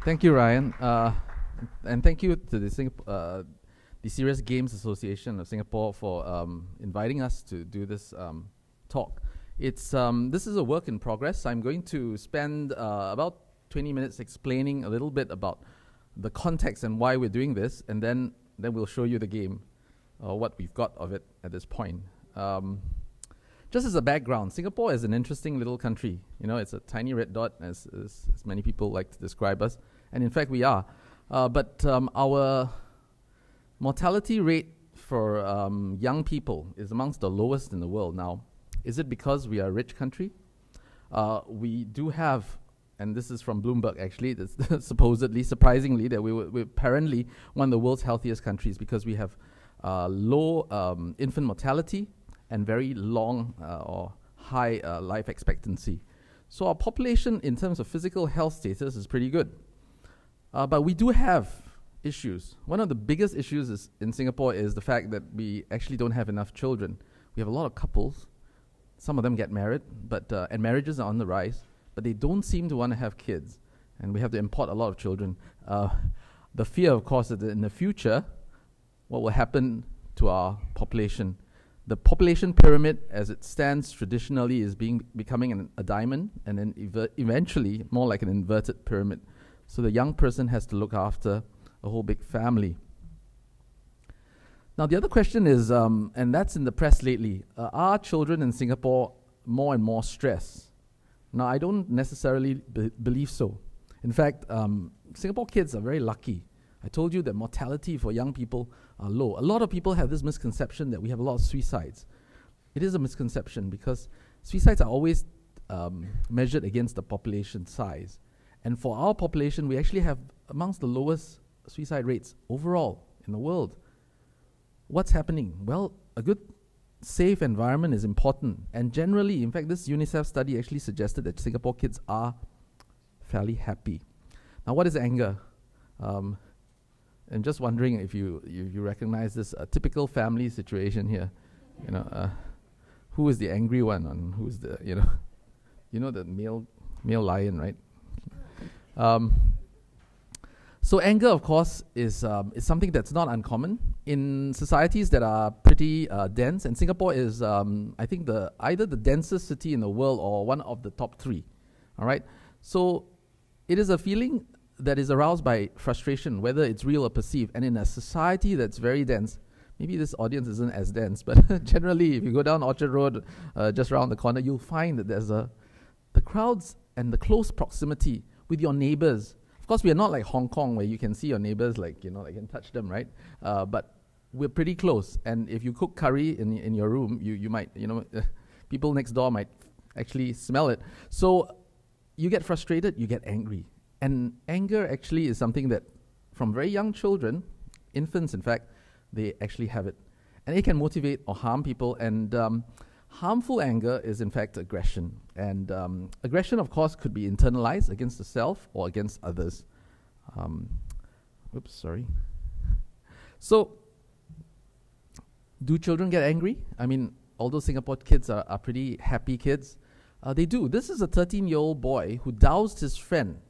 Thank you, Ryan. And thank you to the Serious Games Association of Singapore for inviting us to do this talk. This is a work in progress. I'm going to spend about 20 minutes explaining a little bit about the context and why we're doing this, and then we'll show you the game, what we've got of it at this point. Just as a background, Singapore is an interesting little country. You know, it's a tiny red dot, as many people like to describe us. And in fact, we are. But our mortality rate for young people is amongst the lowest in the world. Now, is it because we are a rich country? We do have, and this is from Bloomberg actually, supposedly, surprisingly, that we're apparently one of the world's healthiest countries because we have low infant mortality and very long or high life expectancy. So our population in terms of physical health status is pretty good. But we do have issues. One of the biggest issues in Singapore is the fact that we actually don't have enough children. We have a lot of couples. Some of them get married, and marriages are on the rise, but they don't seem to want to have kids. And we have to import a lot of children. The fear, of course, is that in the future, what will happen to our population? The population pyramid, as it stands traditionally, is becoming a diamond, and then eventually more like an inverted pyramid. So the young person has to look after a whole big family. Now the other question is, and that's in the press lately, are children in Singapore more and more stressed? Now I don't necessarily believe so. In fact, Singapore kids are very lucky. I told you that mortality for young people are low. A lot of people have this misconception that we have a lot of suicides. It is a misconception because suicides are always measured against the population size. And for our population, we actually have amongst the lowest suicide rates overall in the world. What's happening? Well, a good, safe environment is important. And generally, in fact, this UNICEF study actually suggested that Singapore kids are fairly happy. Now, what is anger? I'm just wondering if you recognize this typical family situation here. You know, who is the angry one and who's the, the male lion, right? So anger, of course, is something that's not uncommon in societies that are pretty dense, and Singapore is, I think, either the densest city in the world or one of the top 3. All right, so it is a feeling that is aroused by frustration, whether it's real or perceived, and in a society that's very dense. Maybe this audience isn't as dense, but generally, if you go down Orchard Road, just around the corner, you'll find that there's the crowds and the close proximity with your neighbors. Of course, we are not like Hong Kong where you can see your neighbors, like can touch them, right? But we're pretty close. And if you cook curry in your room, you might, people next door might actually smell it. So you get frustrated, you get angry. And anger actually is something that from very young children, infants in fact, they actually have it. And it can motivate or harm people. And harmful anger is in fact aggression. And aggression, of course, could be internalized against the self or against others. So, do children get angry? I mean, although Singapore kids are pretty happy kids, they do. This is a 13-year-old boy who doused his friend,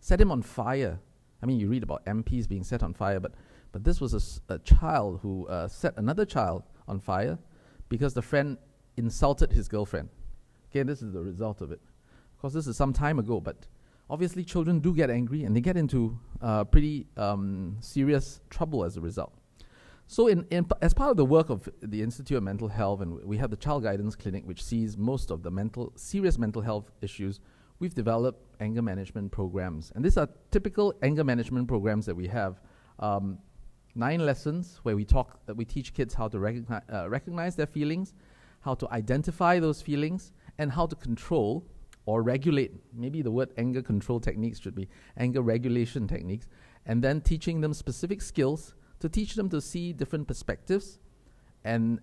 set him on fire. I mean, you read about MPs being set on fire, but this was a child who set another child on fire because the friend insulted his girlfriend. Okay, this is the result of it. Of course, this is some time ago, but obviously children do get angry and they get into pretty serious trouble as a result. So as part of the work of the Institute of Mental Health, and we have the Child Guidance Clinic, which sees most of the serious mental health issues, we've developed anger management programs. And these are typical anger management programs that we have. 9 lessons where we teach kids how to recognize their feelings, how to identify those feelings, and how to control or regulate. Maybe the word anger control techniques should be anger regulation techniques, and then teaching them specific skills to teach them to see different perspectives and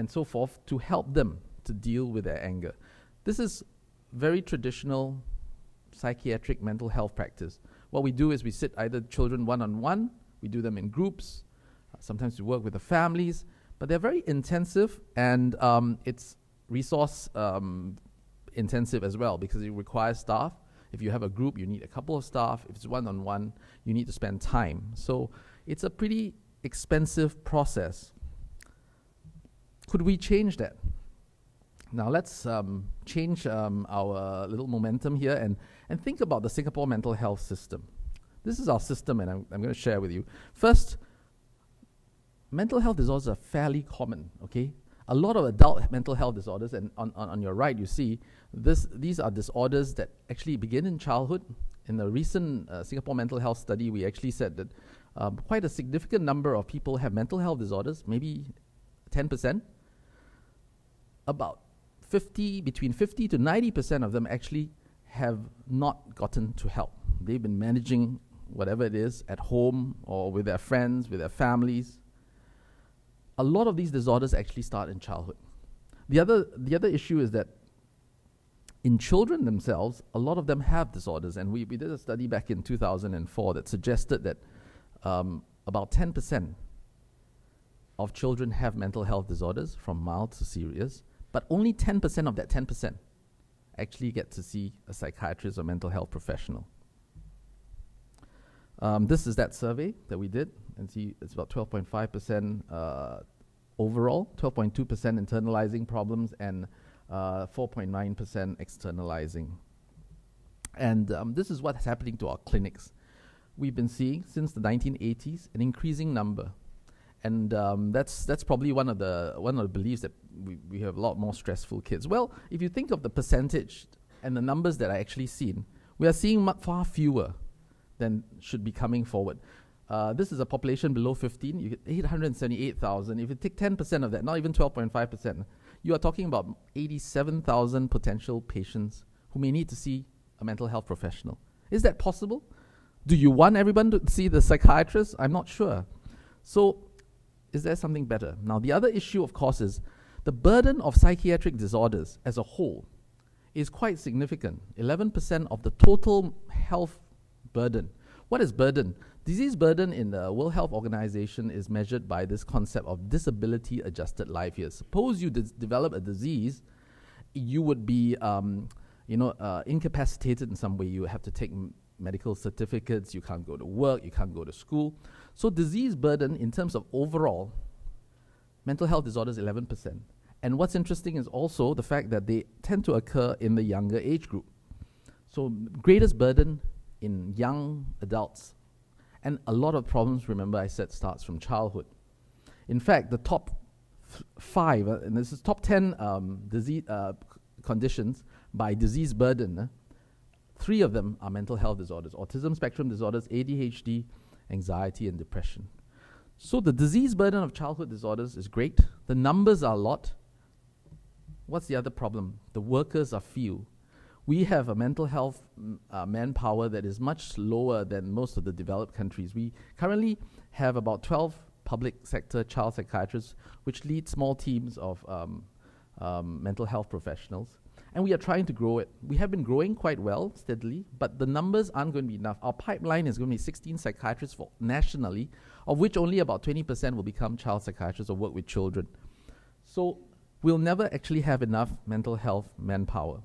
so forth to help them to deal with their anger. This is very traditional psychiatric mental health practice. What we do is we sit either children one-on-one, we do them in groups, sometimes we work with the families, but they're very intensive, and it's resource intensive as well because it requires staff. If you have a group, you need a couple of staff. If it's one-on-one, you need to spend time. So it's a pretty expensive process. Could we change that? Now let's change our little momentum here and think about the Singapore mental health system. This is our system, and I'm going to share with you. First, mental health disorders are fairly common, okay? A lot of adult mental health disorders, and on your right you see, these are disorders that actually begin in childhood. In the recent Singapore mental health study, we actually said that quite a significant number of people have mental health disorders, maybe 10%. About between 50 to 90% of them actually have not gotten to help. They've been managing whatever it is at home or with their friends, with their families. A lot of these disorders actually start in childhood. The other issue is that in children themselves, a lot of them have disorders, and we did a study back in 2004 that suggested that about 10% of children have mental health disorders, from mild to serious, but only 10% of that 10% actually get to see a psychiatrist or mental health professional. This is that survey that we did, and see it's about 12.5% overall, 12.2% internalizing problems, and 4.9% externalizing. And this is what's happening to our clinics. We've been seeing since the 1980s an increasing number, and that's probably one of the beliefs that we have a lot more stressful kids. Well, if you think of the percentage and the numbers that are actually seen, we are seeing far fewer than should be coming forward. This is a population below 15. You get 878,000. If you take 10% of that, not even 12.5%, you are talking about 87,000 potential patients who may need to see a mental health professional. Is that possible? Do you want everyone to see the psychiatrist? I'm not sure. So, is there something better? Now, the other issue, of course, is the burden of psychiatric disorders as a whole is quite significant. 11% of the total health burden. What is burden? Disease burden in the World Health Organization is measured by this concept of disability-adjusted life years. Suppose you develop a disease, you would be incapacitated in some way. You have to take medical certificates, you can't go to work, you can't go to school. So disease burden in terms of overall mental health disorders, 11%. And what's interesting is also the fact that they tend to occur in the younger age group. So greatest burden in young adults. And a lot of problems, remember I said, starts from childhood. In fact, the top 5, and this is top 10 disease conditions by disease burden, 3 of them are mental health disorders: autism spectrum disorders, ADHD, anxiety, and depression. So the disease burden of childhood disorders is great. The numbers are a lot. What's the other problem? The workers are few. We have a mental health manpower that is much lower than most of the developed countries. We currently have about 12 public sector child psychiatrists, which lead small teams of mental health professionals. And we are trying to grow it. We have been growing quite well, steadily, but the numbers aren't going to be enough. Our pipeline is going to be 16 psychiatrists nationally, of which only about 20% will become child psychiatrists or work with children. So we'll never actually have enough mental health manpower.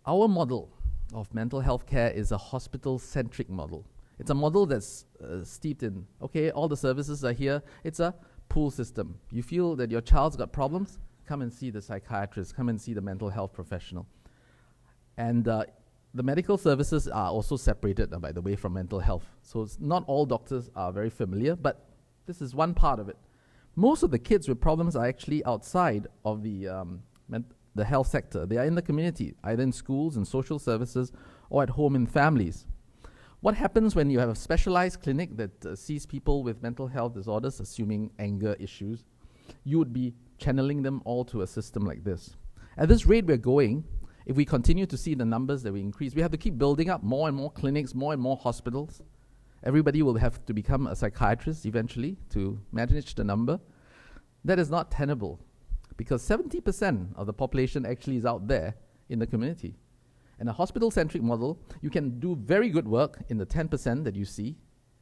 Our model of mental health care is a hospital-centric model. It's a model that's steeped in, okay, all the services are here. It's a pool system. You feel that your child's got problems? Come and see the psychiatrist, come and see the mental health professional. And the medical services are also separated, by the way, from mental health. So not all doctors are very familiar, but this is one part of it. Most of the kids with problems are actually outside of the health sector. They are in the community, either in schools and social services or at home in families. What happens when you have a specialized clinic that sees people with mental health disorders, assuming anger issues? You would be channeling them all to a system like this. At this rate we're going, if we continue to see the numbers that we increase, we have to keep building up more and more clinics, more and more hospitals. Everybody will have to become a psychiatrist eventually to manage the number. That is not tenable, because 70% of the population actually is out there in the community. In a hospital-centric model, you can do very good work in the 10% that you see.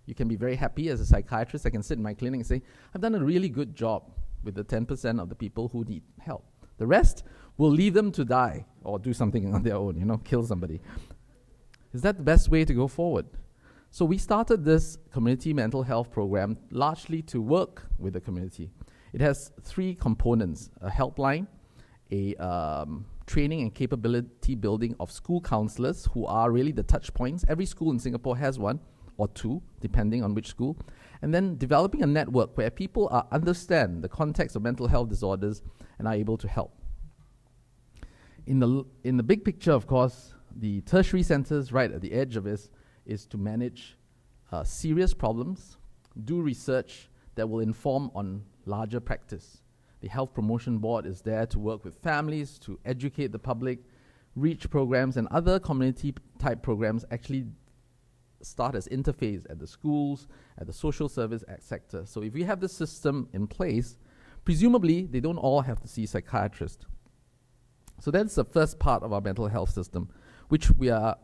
You can be very happy as a psychiatrist. I can sit in my clinic and say, I've done a really good job with the 10% of the people who need help. The rest We'll leave them to die or do something on their own, kill somebody. Is that the best way to go forward? So we started this community mental health program largely to work with the community. It has 3 components: a helpline, a training and capability building of school counselors, who are really the touch points. Every school in Singapore has one or 2, depending on which school. And then developing a network where people understand the context of mental health disorders and are able to help. In the big picture, of course, the tertiary centers right at the edge of this is to manage serious problems, do research that will inform on larger practice. The Health Promotion Board is there to work with families, to educate the public. REACH programs and other community-type programs actually start as interface at the schools, at the social service sector. So if we have this system in place, presumably they don't all have to see psychiatrists. So that's the first part of our mental health system, which we are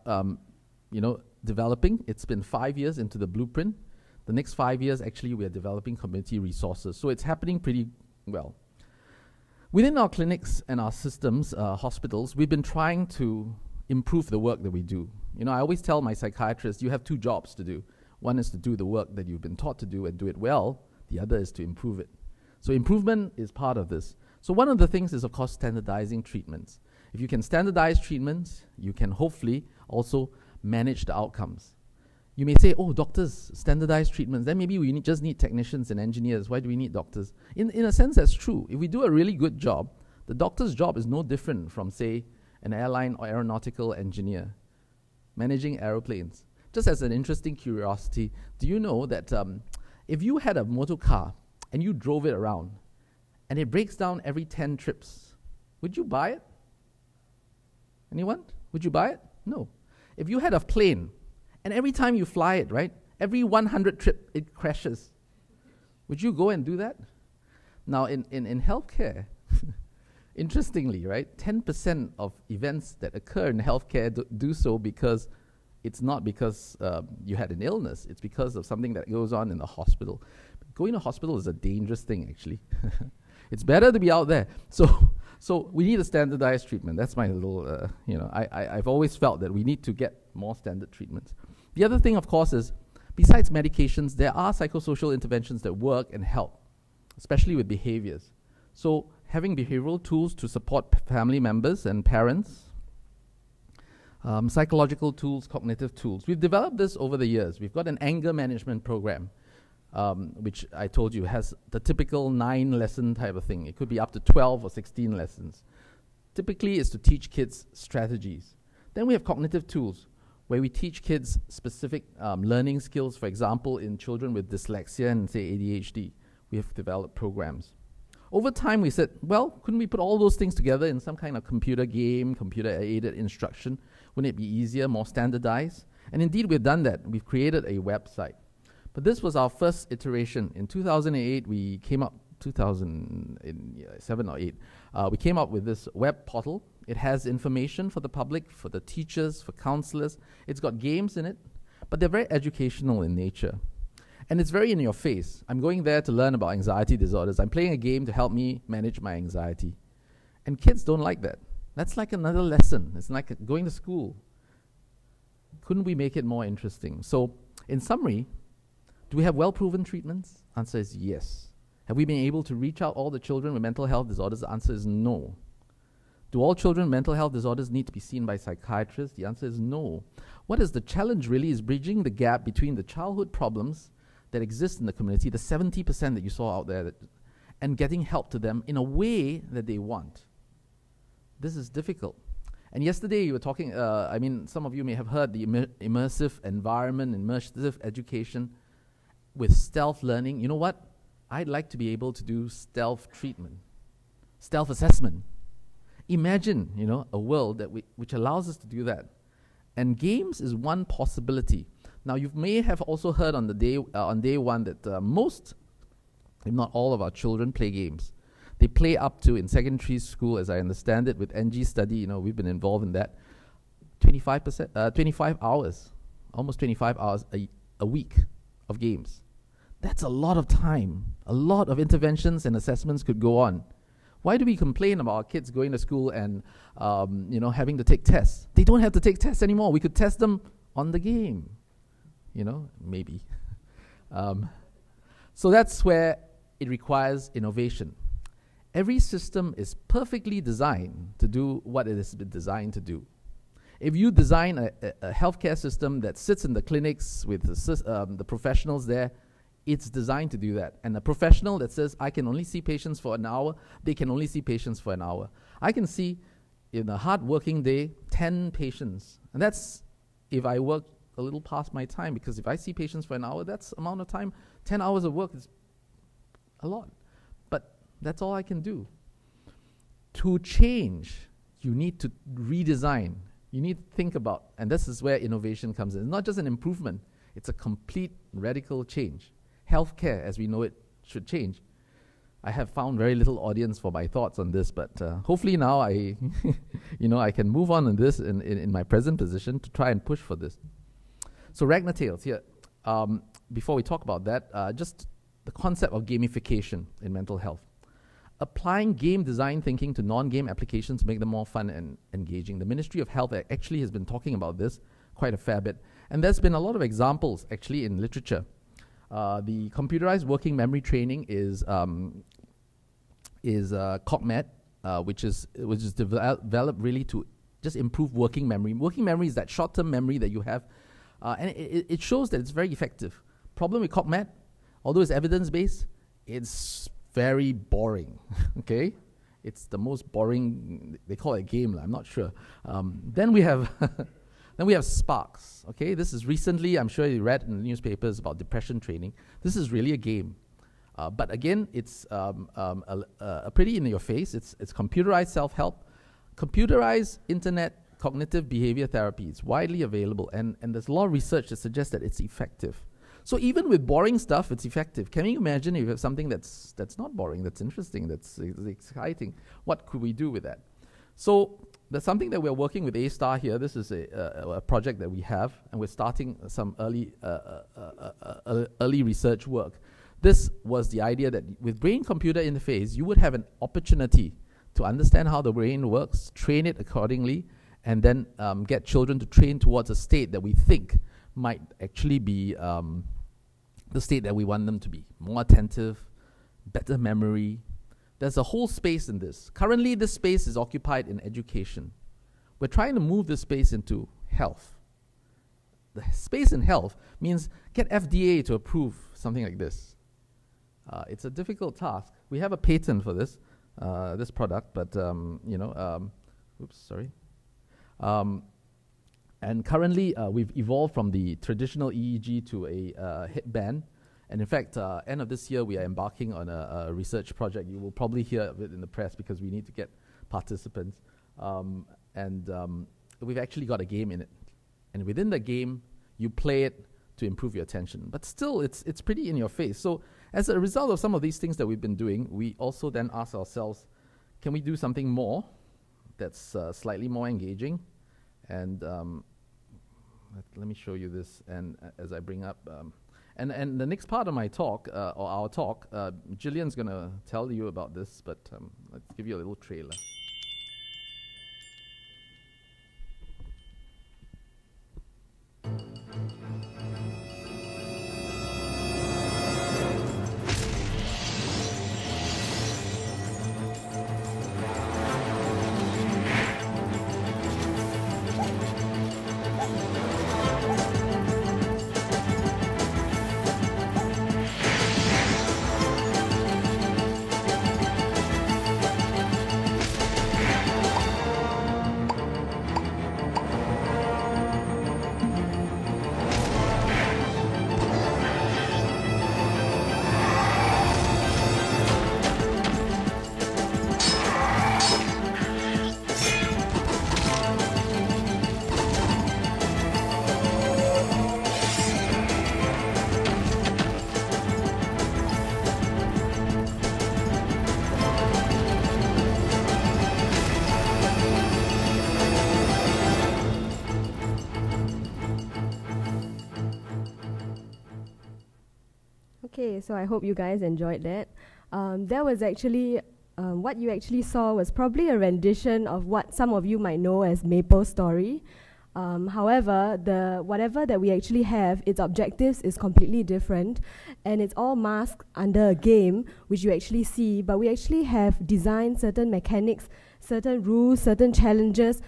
developing. It's been 5 years into the blueprint. The next 5 years, actually, we are developing community resources. So it's happening pretty well. Within our clinics and our systems, hospitals, we've been trying to improve the work that we do. I always tell my psychiatrists, you have 2 jobs to do. One is to do the work that you've been taught to do and do it well. The other is to improve it. So improvement is part of this. So one of the things is, of course, standardizing treatments. If you can standardize treatments, you can hopefully also manage the outcomes. You may say, oh, doctors, standardize treatments, then maybe we just need technicians and engineers. Why do we need doctors? In a sense, that's true. If we do a really good job, the doctor's job is no different from, say, an airline or aeronautical engineer managing aeroplanes. Just as an interesting curiosity, do you know that if you had a motor car and you drove it around and it breaks down every 10 trips, would you buy it? Anyone? Would you buy it? No. If you had a plane and every time you fly it, right, every 100 trip it crashes, would you go and do that? Now, in healthcare, interestingly, right, 10% of events that occur in healthcare do so because it's not because you had an illness. It's because of something that goes on in the hospital. Going to hospital is a dangerous thing, actually. It's better to be out there. So we need a standardized treatment. That's my little, I've always felt that we need to get more standard treatments. The other thing, of course, is besides medications, there are psychosocial interventions that work and help, especially with behaviors. So having behavioral tools to support family members and parents, psychological tools, cognitive tools. We've developed this over the years. We've got an anger management program, which I told you has the typical 9-lesson type of thing. It could be up to 12 or 16 lessons. Typically, it's to teach kids strategies. Then we have cognitive tools, where we teach kids specific learning skills. For example, in children with dyslexia and, say, ADHD, we have developed programs. Over time, we said, well, couldn't we put all those things together in some kind of computer game, computer-aided instruction? Wouldn't it be easier, more standardized? And indeed, we've done that. We've created a website. But this was our first iteration. In 2008, we came up, 2007 or 8, we came up with this web portal. It has information for the public, for the teachers, for counselors. It's got games in it, but they're very educational in nature. And it's very in your face. I'm going there to learn about anxiety disorders. I'm playing a game to help me manage my anxiety. And kids don't like that. That's like another lesson. It's like going to school. Couldn't we make it more interesting? So, in summary, do we have well-proven treatments? Answer is yes. Have we been able to reach out all the children with mental health disorders? The answer is no. Do all children with mental health disorders need to be seen by psychiatrists? The answer is no. What is the challenge really is bridging the gap between the childhood problems that exist in the community, the 70% that you saw out there, and getting help to them in a way that they want. This is difficult. And yesterday you were talking, some of you may have heard the immersive environment, immersive education with stealth learning. You know what? I'd like to be able to do stealth treatment, stealth assessment. Imagine, a world that which allows us to do that. And games is one possibility. Now, you may have also heard on day one that most, if not all of our children play games. They play up to, in secondary school, as I understand it, with NG study, we've been involved in that, 25 hours, almost 25 hours a week of games. That's a lot of time. A lot of interventions and assessments could go on. Why do we complain about our kids going to school and having to take tests? They don't have to take tests anymore. We could test them on the game, maybe. So that's where it requires innovation. Every system is perfectly designed to do what it has been designed to do. If you design a healthcare system that sits in the clinics with the professionals there, it's designed to do that. And a professional that says, I can only see patients for an hour, they can only see patients for an hour. I can see, in a hard working day, 10 patients. And that's if I work a little past my time, because if I see patients for an hour, that's amount of time. 10 hours of work is a lot. But that's all I can do. To change, you need to redesign. You need to think about, and this is where innovation comes in. It's not just an improvement, it's a complete radical change. Healthcare, as we know it, should change. I have found very little audience for my thoughts on this, but hopefully now I can move on in this in my present position to try and push for this. So Ragnar Tales here. Before we talk about that, just the concept of gamification in mental health. Applying game design thinking to non-game applications to make them more fun and engaging. The Ministry of Health actually has been talking about this quite a fair bit. And there's been a lot of examples actually in literature. The computerized working memory training is CogMed, which is developed really to just improve working memory. Working memory is that short-term memory that you have, and it shows that it's very effective. Problem with CogMed, although it's evidence-based, it's very boring, okay? It's the most boring, they call it a game, I'm not sure. Then we have then we have Sparks, okay? This is recently, I'm sure you read in the newspapers about depression training. This is really a game. But again, it's pretty in your face. It's computerized self-help, computerized internet cognitive behavior therapy. It's widely available, and there's a lot of research that suggests that it's effective. So even with boring stuff, it's effective. Can you imagine if you have something that's not boring, that's interesting, that's exciting? What could we do with that? So there's something that we're working with A-Star here. This is a project that we have, and we're starting some early research work. This was the idea that with brain-computer interface, you would have an opportunity to understand how the brain works, train it accordingly, and then get children to train towards a state that we think might actually be the state that we want them to be. More attentive, better memory. There's a whole space in this. Currently, this space is occupied in education. We're trying to move this space into health. The space in health means get FDA to approve something like this. It's a difficult task. We have a patent for this, this product, but oops, sorry. And currently, we've evolved from the traditional EEG to a hip band. And in fact, end of this year, we are embarking on a research project. You will probably hear of it in the press because we need to get participants. We've actually got a game in it. And within the game, you play it to improve your attention. But still, it's pretty in your face. So as a result of some of these things that we've been doing, we also then ask ourselves, can we do something more that's slightly more engaging? And let me show you this. And as I bring up, and the next part of my talk, or our talk, Jillian's going to tell you about this, but let's give you a little trailer. Okay, so I hope you guys enjoyed that. That was actually what you actually saw was probably a rendition of what some of you might know as Maple Story. However, whatever that we actually have, its objectives is completely different, and it's all masked under a game, which you actually see, but we actually have designed certain mechanics, certain rules, certain challenges,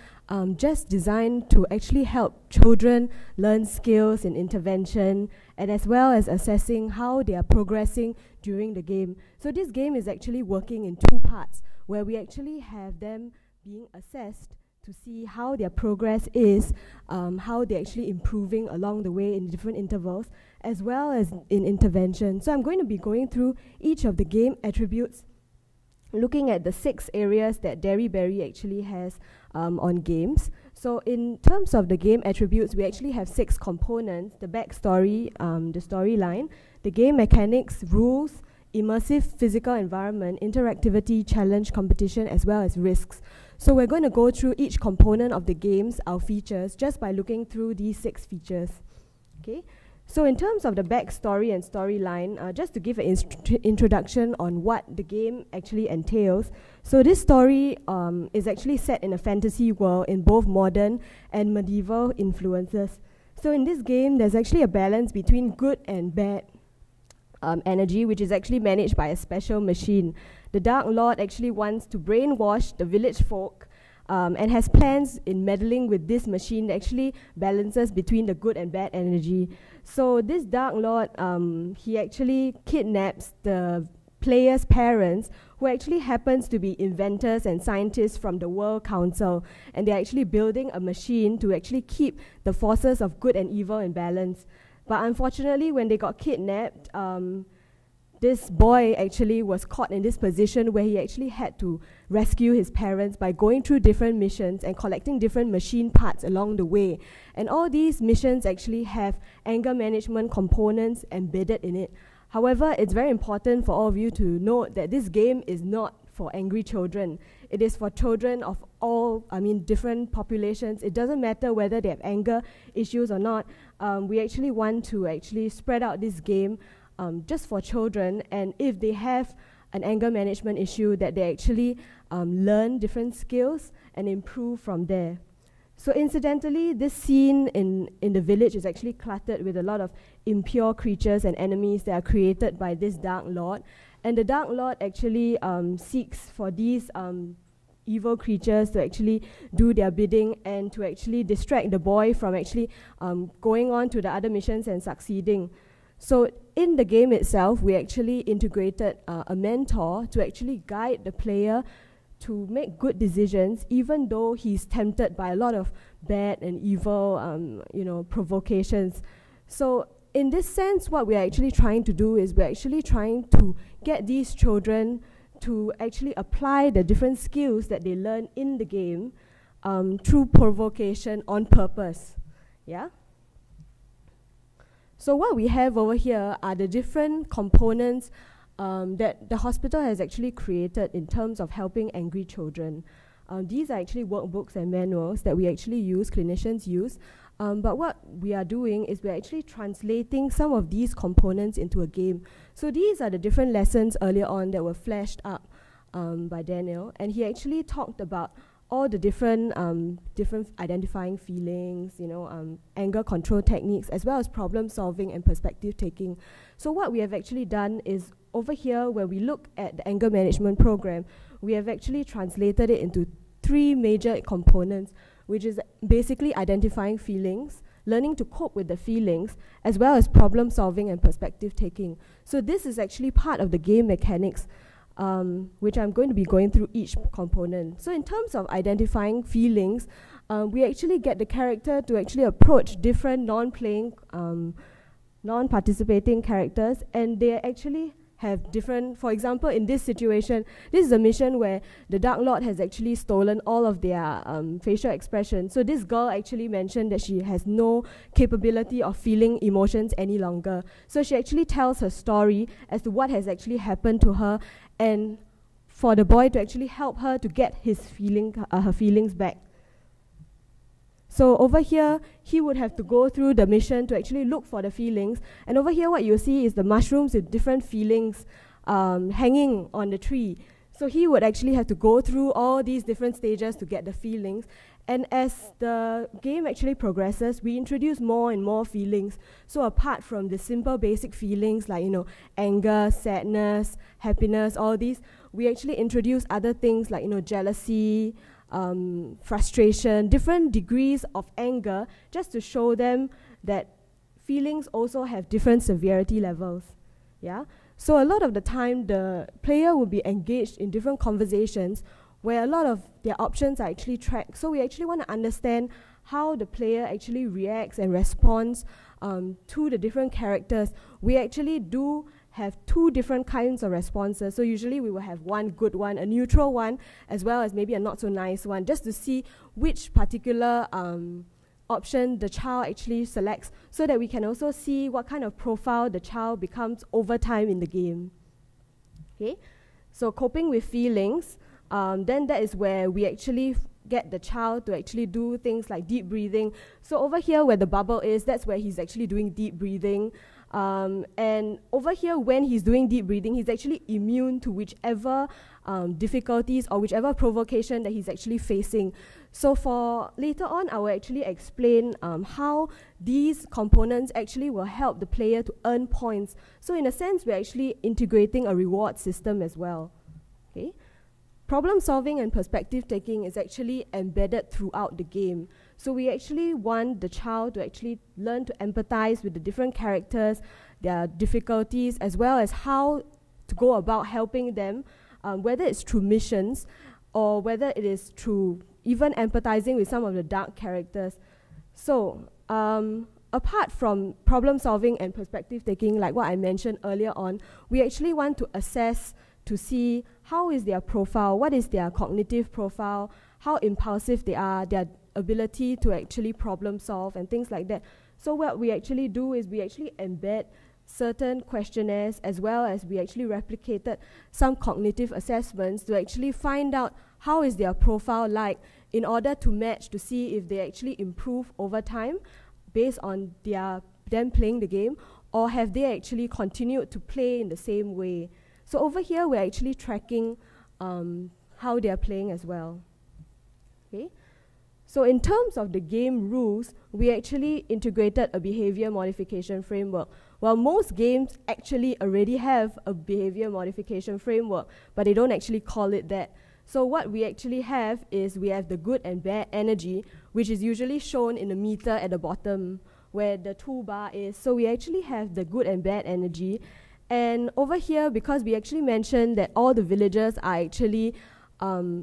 just designed to actually help children learn skills in intervention, and as well as assessing how they are progressing during the game. So this game is actually working in two parts, where we actually have them being assessed to see how their progress is, how they're actually improving along the way in different intervals, as well as in intervention. So I'm going to be going through each of the game attributes, looking at the 6 areas that Derryberry actually has on games. So in terms of the game attributes, we actually have 6 components: the backstory, the storyline, the game mechanics, rules, immersive physical environment, interactivity, challenge, competition, as well as risks. So we're going to go through each component of the games, our features, just by looking through these 6 features. Okay. So in terms of the backstory and storyline, just to give an introduction on what the game actually entails. So this story is actually set in a fantasy world in both modern and medieval influences. So in this game, there's actually a balance between good and bad energy, which is actually managed by a special machine. The Dark Lord actually wants to brainwash the village folk and has plans in meddling with this machine that actually balances between the good and bad energy. So this Dark Lord, he actually kidnaps the players' parents, who actually happens to be inventors and scientists from the World Council, and they're actually building a machine to actually keep the forces of good and evil in balance. But unfortunately, when they got kidnapped, this boy actually was caught in this position where he actually had to rescue his parents by going through different missions and collecting different machine parts along the way. And all these missions actually have anger management components embedded in it. However, it's very important for all of you to note that this game is not for angry children. It is for children of all, different populations. It doesn't matter whether they have anger issues or not. We actually want to actually spread out this game just for children, and if they have an anger management issue, that they actually learn different skills and improve from there. So incidentally, this scene in the village is actually cluttered with a lot of impure creatures and enemies that are created by this Dark Lord. And the Dark Lord actually seeks for these evil creatures to actually do their bidding and to actually distract the boy from actually going on to the other missions and succeeding. So in the game itself, we actually integrated a mentor to actually guide the player to make good decisions, even though he's tempted by a lot of bad and evil, provocations. So in this sense, what we're actually trying to do is we're actually trying to get these children to actually apply the different skills that they learn in the game through provocation on purpose. Yeah? So what we have over here are the different components that the hospital has actually created in terms of helping angry children. These are actually workbooks and manuals that we actually use, clinicians use. But what we are doing is we're actually translating some of these components into a game. So these are the different lessons earlier on that were flashed up by Daniel. And he actually talked about all the different identifying feelings, anger control techniques, as well as problem solving and perspective taking. So what we have actually done is over here, where we look at the anger management program, we have actually translated it into 3 major components, which is basically identifying feelings, learning to cope with the feelings, as well as problem solving and perspective taking. So this is actually part of the game mechanics, which I'm going to be going through each component. So in terms of identifying feelings, we actually get the character to actually approach different non-playing, non-participating characters, and they actually have different, for example, in this situation, this is a mission where the Dark Lord has actually stolen all of their facial expression. So this girl actually mentioned that she has no capability of feeling emotions any longer. So she actually tells her story as to what has actually happened to her, and for the boy to actually help her to get his her feelings back. So over here, he would have to go through the mission to actually look for the feelings. And over here, what you see is the mushrooms with different feelings hanging on the tree. So he would actually have to go through all these different stages to get the feelings. And as the game actually progresses, we introduce more and more feelings. So apart from the simple basic feelings like, anger, sadness, happiness, all these, we actually introduce other things like, jealousy, frustration, different degrees of anger, just to show them that feelings also have different severity levels. Yeah. So a lot of the time, the player will be engaged in different conversations where a lot of their options are actually tracked. So we actually want to understand how the player actually reacts and responds to the different characters. We actually do have two different kinds of responses. So usually we will have one good one, a neutral one, as well as maybe a not so nice one, just to see which particular option the child actually selects, so that we can also see what kind of profile the child becomes over time in the game. Okay, so coping with feelings, then that is where we actually get the child to actually do things like deep breathing. So over here where the bubble is, that's where he's actually doing deep breathing. And over here, when he's doing deep breathing, he's actually immune to whichever difficulties or whichever provocation that he's actually facing. So for later on, I will actually explain how these components actually will help the player to earn points. So in a sense, we're actually integrating a reward system as well. Okay? Problem solving and perspective taking is actually embedded throughout the game. So we actually want the child to actually learn to empathize with the different characters, their difficulties, as well as how to go about helping them, whether it's through missions or whether it is through even empathizing with some of the dark characters. So apart from problem solving and perspective taking, like what I mentioned earlier on, we actually want to assess to see how is their profile, what is their cognitive profile, how impulsive they are, their ability to actually problem solve and things like that. So what we actually do is we actually embed certain questionnaires, as well as we actually replicated some cognitive assessments to actually find out how is their profile like, in order to match to see if they actually improve over time based on them playing the game, or have they actually continued to play in the same way. So over here, we're actually tracking how they're playing as well. Okay. So in terms of the game rules, we actually integrated a behavior modification framework. Well, most games actually already have a behavior modification framework, but they don't actually call it that. So what we actually have is we have the good and bad energy, which is usually shown in the meter at the bottom where the toolbar is. So we actually have the good and bad energy. And over here, because we actually mentioned that all the villagers are actually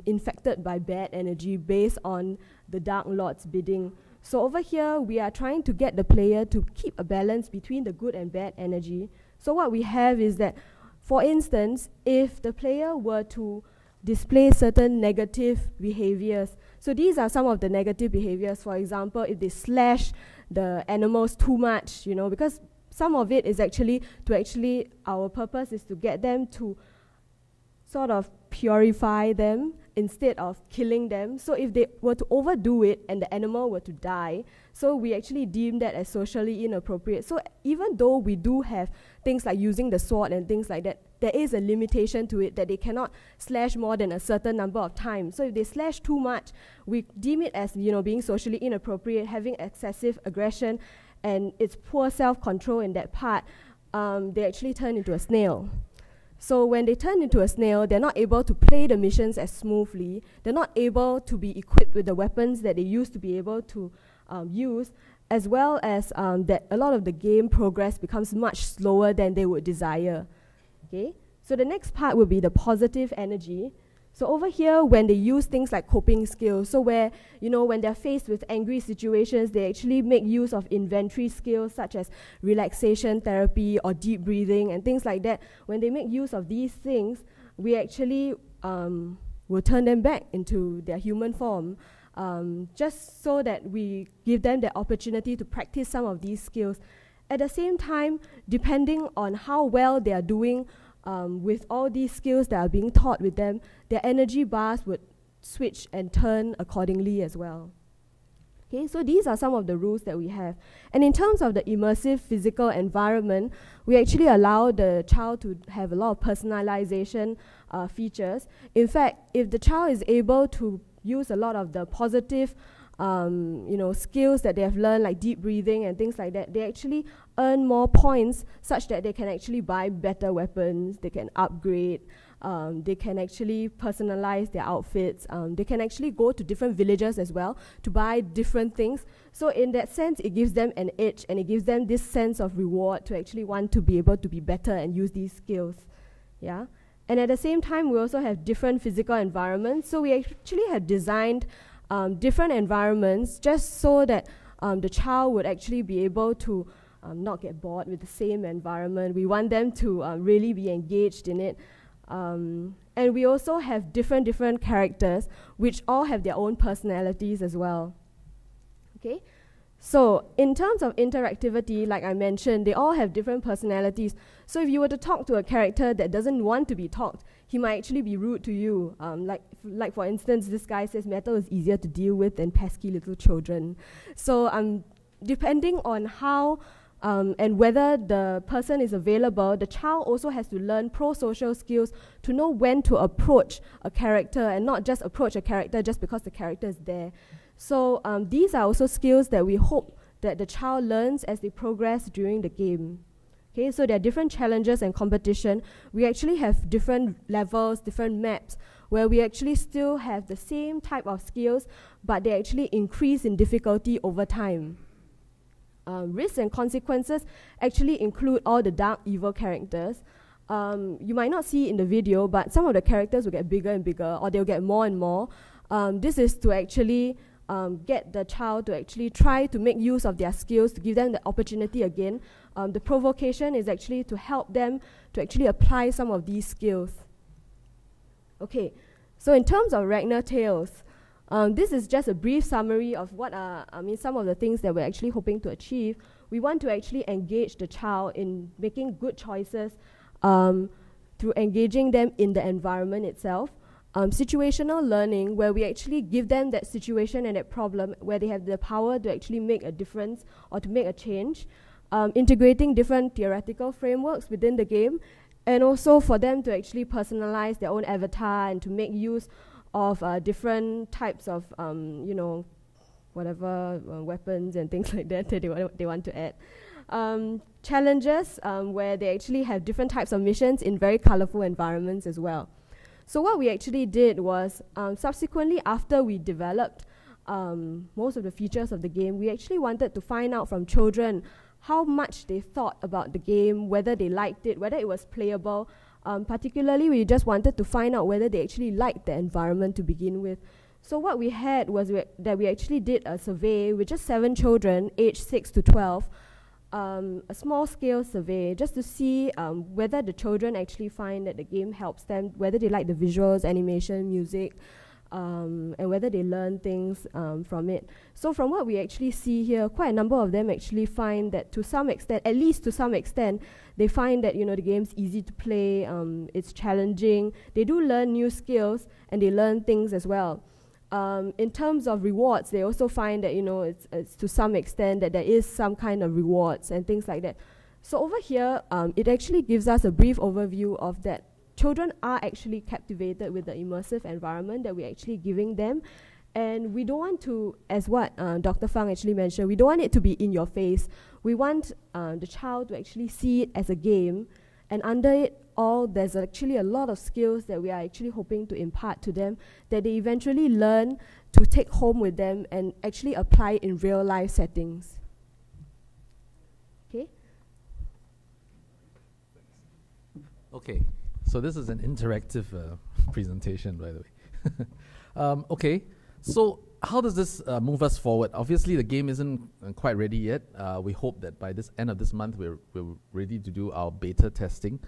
infected by bad energy based on the Dark Lord's bidding. So over here, we are trying to get the player to keep a balance between the good and bad energy. So what we have is that, for instance, if the player were to display certain negative behaviors, so these are some of the negative behaviors. For example, if they slash the animals too much, because some of it is actually our purpose is to get them to sort of purify them instead of killing them. So if they were to overdo it and the animal were to die, so we actually deem that as socially inappropriate. So even though we do have things like using the sword and things like that, there is a limitation to it that they cannot slash more than a certain number of times. So if they slash too much, we deem it as being socially inappropriate, having excessive aggression, and it's poor self-control in that part. They actually turn into a snail. So when they turn into a snail, they're not able to play the missions as smoothly. They're not able to be equipped with the weapons that they used to be able to use, as well as that a lot of the game progress becomes much slower than they would desire. Okay? So the next part will be the positive energy. So over here, when they use things like coping skills, so where, when they're faced with angry situations, they actually make use of inventory skills such as relaxation therapy or deep breathing and things like that. When they make use of these things, we actually will turn them back into their human form, just so that we give them the opportunity to practice some of these skills. At the same time, depending on how well they are doing with all these skills that are being taught with them, their energy bars would switch and turn accordingly as well. Okay, so these are some of the rules that we have. And in terms of the immersive physical environment, we actually allow the child to have a lot of personalization features. In fact, if the child is able to use a lot of the positive skills that they have learned, like deep breathing and things like that, they actually earn more points such that they can actually buy better weapons, they can upgrade, they can actually personalize their outfits, they can actually go to different villages as well to buy different things. So in that sense, it gives them an edge, and it gives them this sense of reward to actually want to be able to be better and use these skills. Yeah. And at the same time, we also have different physical environments. So we actually have designed different environments just so that the child would actually be able to not get bored with the same environment. We want them to really be engaged in it. And we also have different characters which all have their own personalities as well. Okay? So in terms of interactivity, like I mentioned, they all have different personalities. So if you were to talk to a character that doesn't want to be talked, he might actually be rude to you. Like for instance, this guy says metal is easier to deal with than pesky little children. So depending on how and whether the person is available, the child also has to learn pro-social skills to know when to approach a character and not just approach a character just because the character is there. So these are also skills that we hope that the child learns as they progress during the game. Okay, so there are different challenges and competition. We actually have different levels, different maps, where we actually still have the same type of skills, but they actually increase in difficulty over time. Risks and consequences actually include all the dark, evil characters. You might not see in the video, but some of the characters will get bigger and bigger, or they'll get more and more. This is to actually get the child to actually try to make use of their skills, to give them the opportunity again. The provocation is actually to help them to actually apply some of these skills. Okay, so in terms of Ragnar Tales, this is just a brief summary of what are, some of the things that we're actually hoping to achieve. We want to actually engage the child in making good choices through engaging them in the environment itself. Situational learning, where we actually give them that situation and that problem where they have the power to actually make a difference or to make a change. Integrating different theoretical frameworks within the game, and also for them to actually personalize their own avatar and to make use of different types of, weapons and things like that they want to add. Challenges, where they actually have different types of missions in very colorful environments as well. So what we actually did was, subsequently after we developed most of the features of the game, we actually wanted to find out from children how much they thought about the game, whether they liked it, whether it was playable. Particularly, we just wanted to find out whether they actually liked the environment to begin with. So what we had was that we actually did a survey with just 7 children, aged 6 to 12, a small-scale survey just to see whether the children actually find that the game helps them, whether they like the visuals, animation, music, and whether they learn things from it. So from what we actually see here, quite a number of them actually find that to some extent, at least to some extent, they find that the game's easy to play, it's challenging, they do learn new skills, and they learn things as well. In terms of rewards, they also find that it's to some extent that there is some kind of rewards and things like that. So over here, it actually gives us a brief overview of that. Children are actually captivated with the immersive environment that we're actually giving them. And we don't want to, as what Dr. Fung actually mentioned, we don't want it to be in your face. We want the child to actually see it as a game. And under it all, there's actually a lot of skills that we are actually hoping to impart to them that they eventually learn to take home with them and actually apply in real life settings. Okay? Okay. So this is an interactive presentation, by the way. Okay, so how does this move us forward? Obviously, the game isn't quite ready yet. We hope that by this end of this month, we're ready to do our beta testing.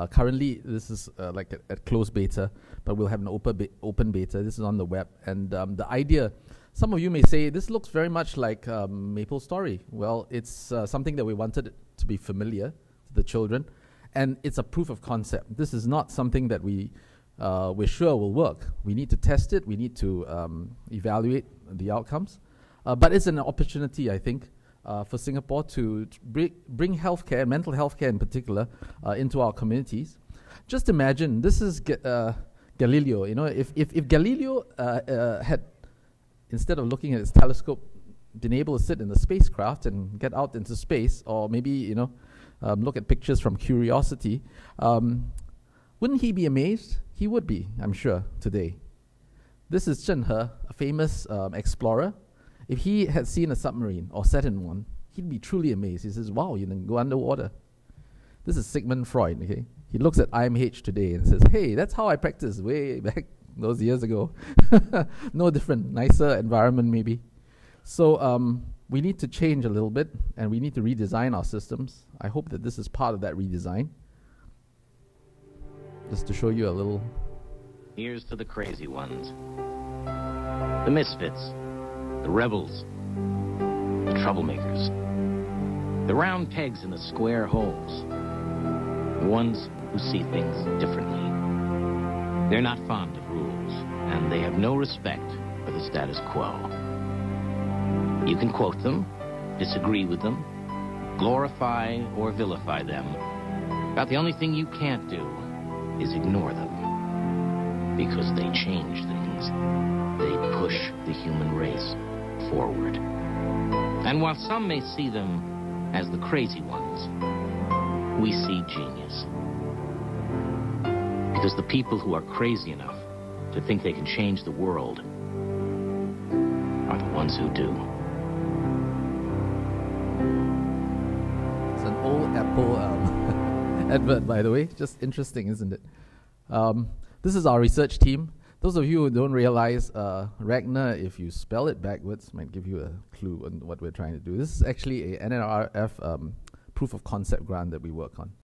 Currently, this is like at closed beta, but we'll have an open beta. This is on the web. And the idea, some of you may say, this looks very much like MapleStory. Well, it's something that we wanted to be familiar to the children. And it's a proof of concept. This is not something that we're sure will work. We need to test it. We need to evaluate the outcomes. But it's an opportunity, I think, for Singapore to bring healthcare, mental health care in particular, into our communities. Just imagine, this is Galileo. You know, if Galileo had, instead of looking at his telescope, been able to sit in the spacecraft and get out into space, or maybe, you know, look at pictures from Curiosity, wouldn't he be amazed? He would be, I'm sure, today. This is Zheng He, a famous explorer. If he had seen a submarine or sat in one, he'd be truly amazed. He says, wow, you can go underwater. This is Sigmund Freud, okay? He looks at IMH today and says, hey, that's how I practiced way back those years ago. No different, nicer environment maybe. So we need to change a little bit, and we need to redesign our systems. I hope that this is part of that redesign. Just to show you a little. Here's to the crazy ones. The misfits. The rebels. The troublemakers. The round pegs in the square holes. The ones who see things differently. They're not fond of rules, and they have no respect for the status quo. You can quote them, disagree with them, glorify or vilify them, but the only thing you can't do is ignore them, because they change things. They push the human race forward. And while some may see them as the crazy ones, we see genius. Because the people who are crazy enough to think they can change the world are the ones who do. It's an old Apple advert, by the way. Just interesting, isn't it? This is our research team. Those of you who don't realize, Ragnar, if you spell it backwards, might give you a clue on what we're trying to do. This is actually a NNRF proof of concept grant that we work on.